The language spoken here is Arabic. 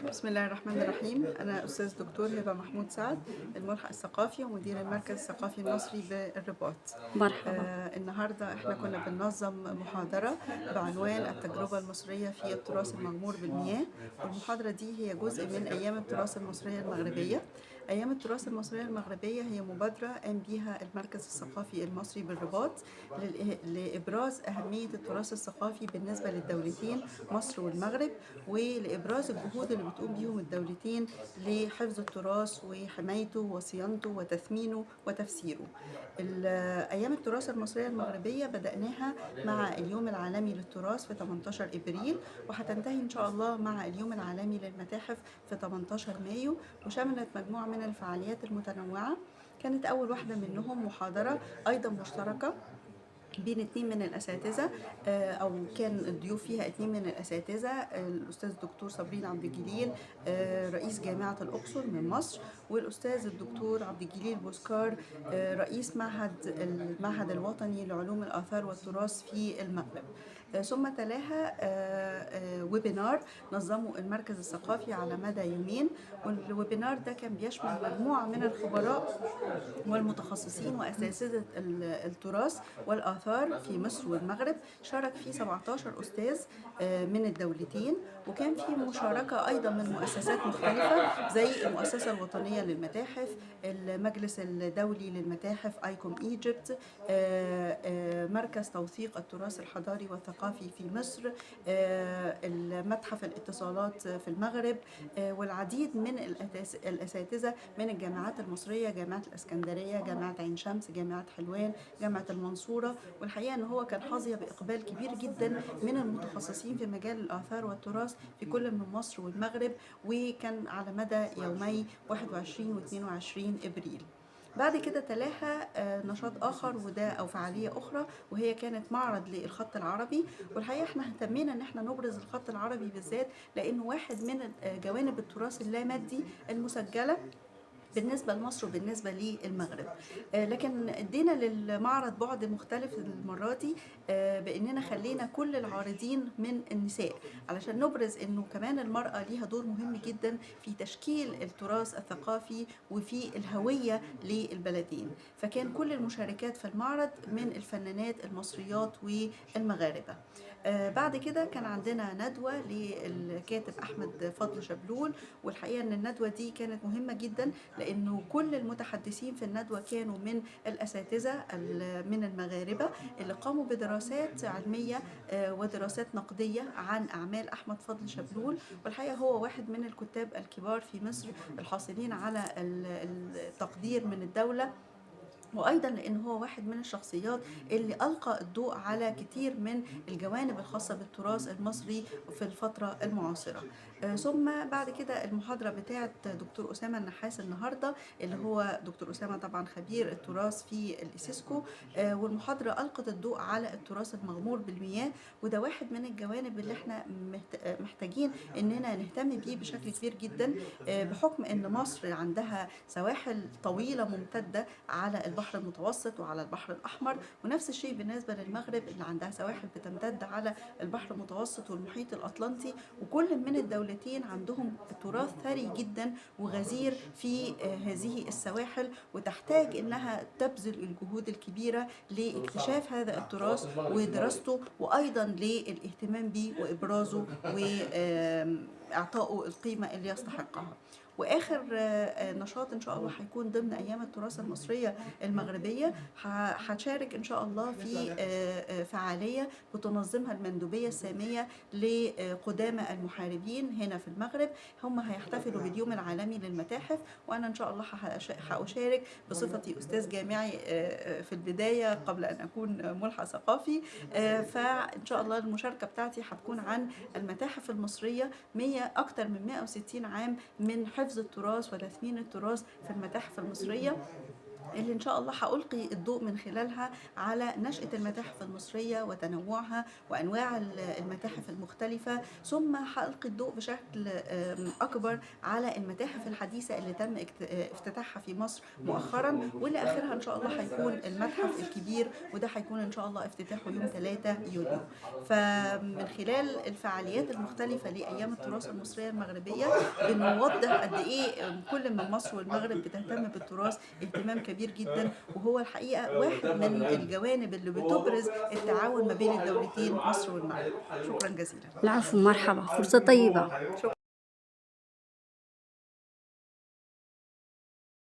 بسم الله الرحمن الرحيم. أنا أستاذ دكتور هبة محمود سعد، الملحق الثقافي ومدير المركز الثقافي المصري بالرباط. مرحبا. النهاردة احنا كنا بننظم محاضرة بعنوان التجربة المصرية في التراث المغمور بالمياه، والمحاضرة دي هي جزء من أيام التراث المصرية المغربية. أيام التراث المصرية المغربية هي مبادرة قام بيها المركز الثقافي المصري بالرباط لإبراز أهمية التراث الثقافي بالنسبة للدولتين مصر والمغرب، ولإبراز الجهود اللي بتقوم بيهم الدولتين لحفظ التراث وحمايته وصيانته وتثمينه وتفسيره. أيام التراث المصرية المغربية بدأناها مع اليوم العالمي للتراث في 18 إبريل، وهتنتهي إن شاء الله مع اليوم العالمي للمتاحف في 18 مايو، وشملت مجموعة من الفعاليات المتنوعة. كانت أول واحدة منهم محاضرة أيضا مشتركة بين 2 من الأساتذة، أو كان الضيوف فيها 2 من الأساتذة، الأستاذ الدكتور صابرين عبد الجليل رئيس جامعة الأقصر من مصر، والأستاذ الدكتور عبد الجليل بوسكار رئيس المعهد الوطني لعلوم الآثار والتراث في المغرب. ثم تلاها ويبينار نظمه المركز الثقافي على مدى يومين، والويبينار ده كان بيشمل مجموعة من الخبراء والمتخصصين وأساتذة التراث والآثار في مصر والمغرب. شارك فيه 17 أستاذ من الدولتين، وكان في مشاركة أيضا من مؤسسات مختلفة زي المؤسسة الوطنية للمتاحف، المجلس الدولي للمتاحف ايكوم ايجيبت، مركز توثيق التراث الحضاري والثقافي في مصر، المتحف الاتصالات في المغرب، والعديد من الأساتذة من الجامعات المصرية، جامعة الإسكندرية، جامعة عين شمس، جامعة حلوان، جامعة المنصورة. والحقيقة أن هو كان حظي بإقبال كبير جدا من المتخصصين في مجال الآثار والتراث في كل من مصر والمغرب، وكان على مدى يومي 21 و 22 إبريل. بعد كده تلاها نشاط آخر وده أو فعالية أخرى، وهي كانت معرض للخط العربي. والحقيقة احنا اهتمينا ان احنا نبرز الخط العربي بالذات لأنه واحد من جوانب التراث اللامادي المسجلة بالنسبة لمصر وبالنسبة للمغرب. لكن ادينا للمعرض بعد مختلف المرة دي، باننا خلينا كل العارضين من النساء، علشان نبرز انه كمان المرأة ليها دور مهم جدا في تشكيل التراث الثقافي وفي الهوية للبلدين. فكان كل المشاركات في المعرض من الفنانات المصريات والمغاربة. بعد كده كان عندنا ندوة للكاتب أحمد فضل شبلول، والحقيقة أن الندوة دي كانت مهمة جدا لأنه كل المتحدثين في الندوة كانوا من الأساتذة من المغاربة اللي قاموا بدراسات علمية ودراسات نقدية عن أعمال أحمد فضل شبلول. والحقيقة هو واحد من الكتاب الكبار في مصر الحاصلين على التقدير من الدولة، وأيضا لأن هو واحد من الشخصيات اللي ألقى الضوء على كتير من الجوانب الخاصة بالتراث المصري في الفترة المعاصرة. ثم بعد كده المحاضرة بتاعة دكتور أسامة النحاس النهاردة، اللي هو دكتور أسامة طبعا خبير التراث في الإسيسكو، والمحاضرة ألقت الضوء على التراث المغمور بالمياه، وده واحد من الجوانب اللي احنا محتاجين إننا نهتم بيه بشكل كبير جدا، بحكم إن مصر عندها سواحل طويلة ممتدة على البحر المتوسط وعلى البحر الأحمر، ونفس الشيء بالنسبة للمغرب اللي عندها سواحل بتمتد على البحر المتوسط والمحيط الأطلنطي، وكل من الدولتين عندهم تراث ثري جدا وغزير في هذه السواحل، وتحتاج إنها تبذل الجهود الكبيرة لاكتشاف هذا التراث ودراسته، وأيضا للاهتمام به وإبرازه وإعطائه القيمة اللي يستحقها. واخر نشاط ان شاء الله هيكون ضمن ايام التراث المصريه المغربيه، هتشارك ان شاء الله في فعاليه بتنظمها المندوبيه الساميه لقدامى المحاربين هنا في المغرب. هم هيحتفلوا باليوم العالمي للمتاحف، وانا ان شاء الله هاشارك بصفتي استاذ جامعي في البدايه قبل ان اكون ملحق ثقافي. فان شاء الله المشاركه بتاعتي هتكون عن المتاحف المصريه، اكتر من 160 عام من حفظ التراث وتثمين التراث في المتاحف المصرية. اللي إن شاء الله هألقي الضوء من خلالها على نشأة المتاحف المصرية وتنوعها وأنواع المتاحف المختلفة، ثم هألقي الضوء بشكل أكبر على المتاحف الحديثة اللي تم افتتاحها في مصر مؤخرا، واللي آخرها إن شاء الله هيكون المتحف الكبير، وده هيكون إن شاء الله افتتاحه يوم 3 يونيو. فمن خلال الفعاليات المختلفة لأيام التراث المصرية المغربية بنوضح قد إيه كل من مصر والمغرب بتهتم بالتراث اهتمام كبير جدا، وهو الحقيقة واحد من الجوانب اللي بتبرز التعاون ما بين الدولتين مصر والمغرب. شكرا جزيلا. العفو، مرحبا، فرصة طيبة. شكرا.